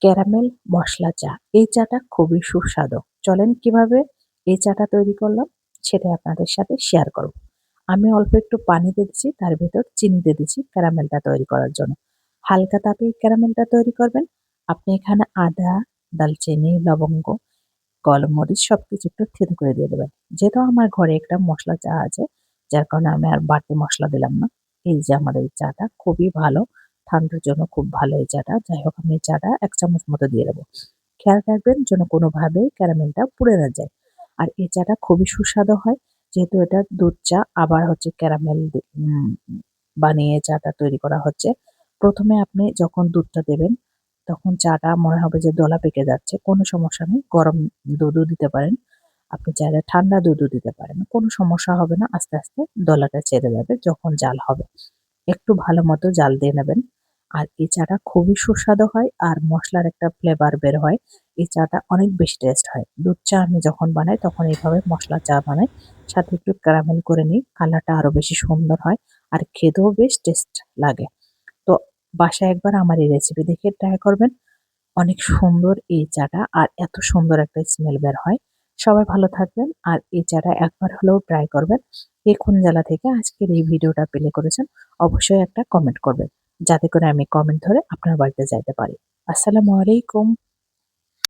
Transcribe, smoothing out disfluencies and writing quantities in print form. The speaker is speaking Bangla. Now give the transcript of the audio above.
ক্যারামেল মশলা চা। এই চাটা খুবই সুস্বাদু। চলেন কিভাবে এই চাটা তৈরি করলাম সেটাই আপনাদের সাথে শেয়ার করব। আমি অল্প একটু পানি দিয়ে দিচ্ছি, তার ভেতর চিনি দিয়ে দিচ্ছি ক্যারামেলটা তৈরি করার জন্য। হালকা তাপে ক্যারামেলটা তৈরি করবেন। আপনি এখানে আদা, দালচিনি, লবঙ্গ, গোলমরিচ সবকিছু একটু থেতো করে দিয়ে দেবেন। যেহেতু আমার ঘরে একটা মশলা চা আছে, যার কারণে আমি আর বাড়তি মশলা দিলাম না। এই যে আমাদের এই চাটা খুবই ভালো, ঠান্ডার জন্য খুব ভালো এই চাটা। যাই হোক, আমি এই চাটা ১ চামচ মতো দিয়ে দেবো। খেয়াল রাখবেন যেন কোনোভাবেই ক্যারামেলটা পুড়ে না যায়। আর এই চাটা খুবই সুস্বাদু হয়, যেহেতু এটা দুধ চা আবার হচ্ছে ক্যারামেল বানিয়ে চাটা তৈরি করা হচ্ছে। প্রথমে আপনি যখন দুধটা দেবেন তখন চাটা মনে হবে যে দলা পেকে যাচ্ছে, কোনো সমস্যা নেই, গরম দুধও দিতে পারেন। আপনি চাইলে ঠান্ডা দুধও দিতে পারেন, কোনো সমস্যা হবে না। আস্তে আস্তে দলাটা ছেড়ে যাবে যখন জাল হবে। একটু ভালো মতো জাল দিয়ে নেবেন। আর এই চাটা খুবই সুস্বাদু হয় আর মসলার একটা ফ্লেভার বের হয়। এই চাটা অনেক বেশি টেস্ট হয়। দুধ চা আমি যখন বানাই তখন এইভাবে মসলা চা বানাই, সাথে একটু ক্যারামেল করে নিই, কালারটা আরো বেশি সুন্দর হয় আর খেতেও বেশ টেস্ট লাগে। তো বাসায় একবার আমার এই রেসিপি দেখে ট্রাই করবেন। অনেক সুন্দর এই চাটা আর এত সুন্দর একটা স্মেল বের হয়। সবাই ভালো থাকবেন আর এই চাটা একবার হলেও ট্রাই করবেন। কে কোন জেলা থেকে আজকের এই ভিডিওটা প্লে করেছেন অবশ্যই একটা কমেন্ট করবেন, যাতে করে আমি কমেন্ট ধরে আপনার বাড়িতে যাইতে পারি। আসসালামু আলাইকুম।